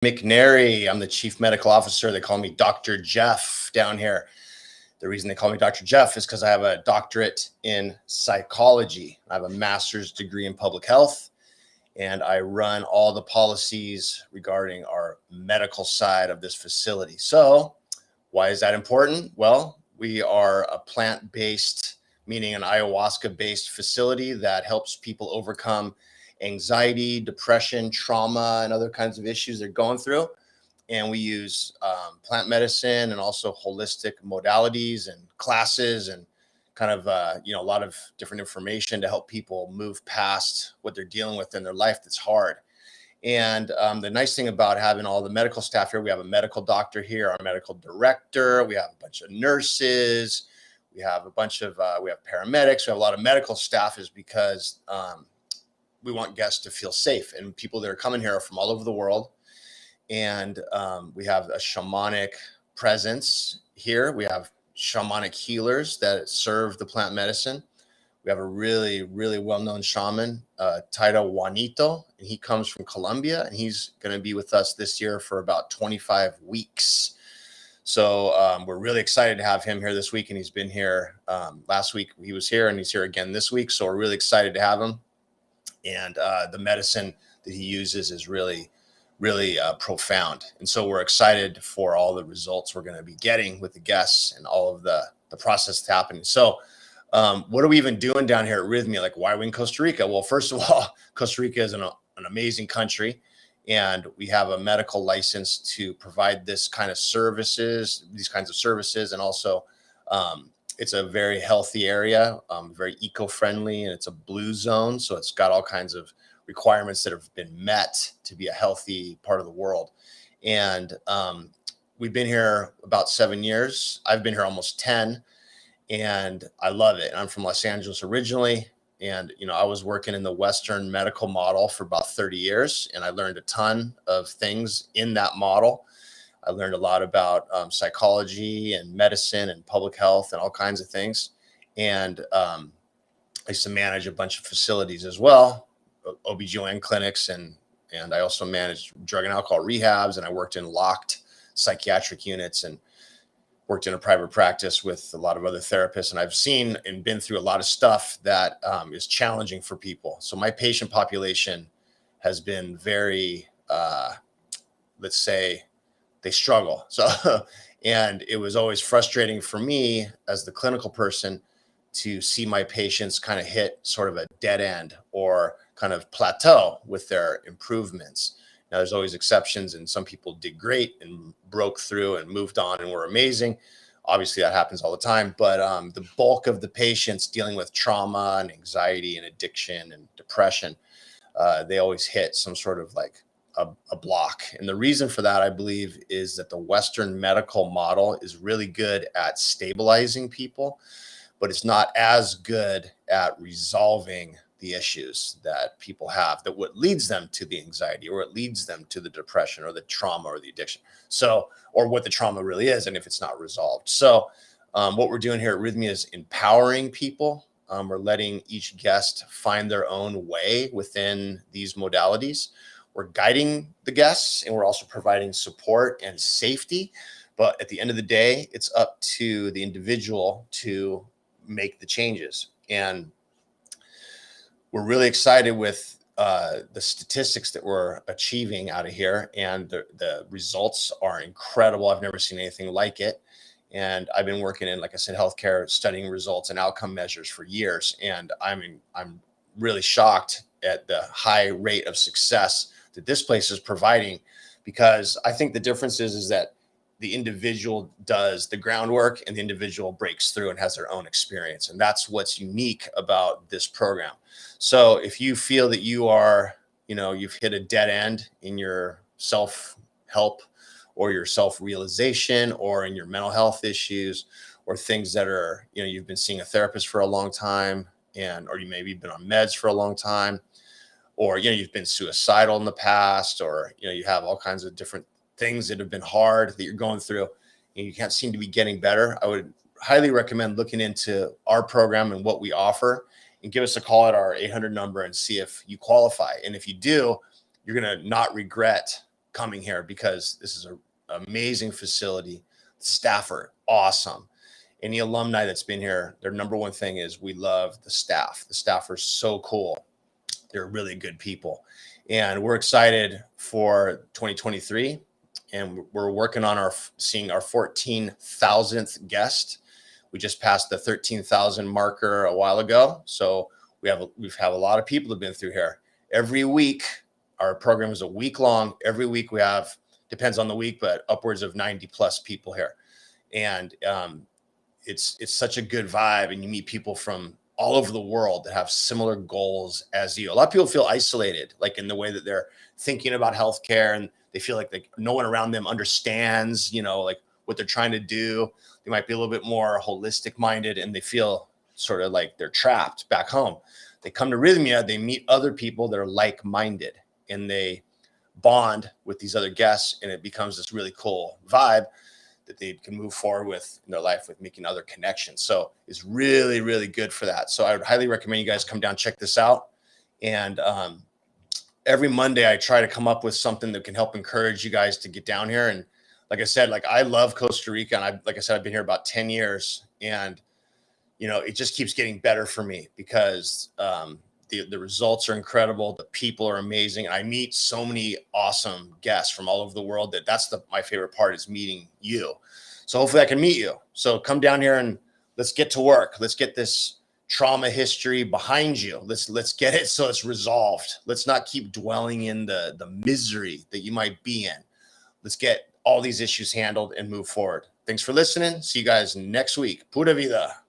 McNairy. I'm the chief medical officer. They call me Dr. Jeff down here. The reason they call me Dr. Jeff is because I have a doctorate in psychology. I have a master's degree in public health, and I run all the policies regarding our medical side of this facility. So why is that important? Well, we are a plant-based, meaning an ayahuasca-based facility that helps people overcome anxiety, depression, trauma, and other kinds of issues they're going through. And we use plant medicine and also holistic modalities and classes and kind of, a lot of different information to help people move past what they're dealing with in their life that's hard. And the nice thing about having all the medical staff here, we have a medical doctor here, our medical director, we have a bunch of nurses, we have a bunch of, we have paramedics, we have a lot of medical staff, is because we want guests to feel safe. And people that are coming here are from all over the world. And we have a shamanic presence here. We have shamanic healers that serve the plant medicine. We have a really, really well-known shaman, Taira Juanito, and he comes from Colombia, and he's going to be with us this year for about 25 weeks. So we're really excited to have him here this week, and he's been here last week. He was here, and he's here again this week. So we're really excited to have him. And the medicine that he uses is really profound. And so we're excited for all the results we're going to be getting with the guests and all of the process that's happening. So what are we even doing down here at Rythmia? Like, why are we in Costa Rica? Well, first of all, Costa Rica is an amazing country, and we have a medical license to provide these kinds of services. And also it's a very healthy area, very eco-friendly, and it's a blue zone. So it's got all kinds of requirements that have been met to be a healthy part of the world. And we've been here about 7 years. I've been here almost 10, and I love it. I'm from Los Angeles originally. And, I was working in the Western medical model for about 30 years, and I learned a ton of things in that model. I learned a lot about psychology and medicine and public health and all kinds of things. And I used to manage a bunch of facilities as well, OBGYN clinics, and I also managed drug and alcohol rehabs, and I worked in locked psychiatric units and worked in a private practice with a lot of other therapists. And I've seen and been through a lot of stuff that is challenging for people. So my patient population has been very, let's say, they struggle. So, and it was always frustrating for me as the clinical person to see my patients kind of hit sort of a dead end or kind of plateau with their improvements. Now, there's always exceptions, and some people did great and broke through and moved on and were amazing. Obviously, that happens all the time. But the bulk of the patients dealing with trauma and anxiety and addiction and depression, they always hit some sort of like a block. And the reason for that, I believe, is that the Western medical model is really good at stabilizing people, but it's not as good at resolving the issues that people have, that what leads them to the anxiety, or it leads them to the depression or the trauma or the addiction. So, or what the trauma really is, and if it's not resolved. So what we're doing here at Rythmia is empowering people. We're letting each guest find their own way within these modalities. We're guiding the guests, and we're also providing support and safety. But at the end of the day, it's up to the individual to make the changes. And we're really excited with the statistics that we're achieving out of here, and the results are incredible. I've never seen anything like it. And I've been working in, like I said, healthcare, studying results and outcome measures for years. And I'm really shocked at the high rate of success that this place is providing, because I think the difference is that the individual does the groundwork and the individual breaks through and has their own experience. And that's what's unique about this program. So if you feel that you are, you've hit a dead end in your self-help or your self-realization or in your mental health issues, or things that are, you've been seeing a therapist for a long time, or you maybe been on meds for a long time, or, you've been suicidal in the past, or, you have all kinds of different things that have been hard that you're going through and you can't seem to be getting better, I would highly recommend looking into our program and what we offer, and give us a call at our 800 number and see if you qualify. And if you do, you're going to not regret coming here because this is an amazing facility. Staff are awesome. Any alumni that's been here, their number one thing is we love the staff. The staff are so cool. They're really good people. And we're excited for 2023. And we're working on seeing our 14,000th guest. We just passed the 13,000 marker a while ago. So we've a lot of people that have been through here. Every week, our program is a week long. Every week we have, depends on the week, but upwards of 90 plus people here. And it's such a good vibe, and you meet people from all over the world that have similar goals as you. A lot of people feel isolated, like in the way that they're thinking about healthcare, and they feel like no one around them understands, like what they're trying to do. They might be a little bit more holistic minded, and they feel sort of like they're trapped back home. They come to Rythmia, they meet other people that are like-minded, and they bond with these other guests, and it becomes this really cool vibe that they can move forward with in their life with making other connections. So it's really, really good for that. So I would highly recommend you guys come down, check this out. And every Monday I try to come up with something that can help encourage you guys to get down here. And like I said, I love Costa Rica. And like I said, I've been here about 10 years, and it just keeps getting better for me because the results are incredible. The people are amazing. And I meet so many awesome guests from all over the world that's my favorite part, is meeting you. So hopefully I can meet you. So come down here and let's get to work. Let's get this trauma history behind you. Let's get it so it's resolved. Let's not keep dwelling in the misery that you might be in. Let's get all these issues handled and move forward. Thanks for listening. See you guys next week. Pura vida.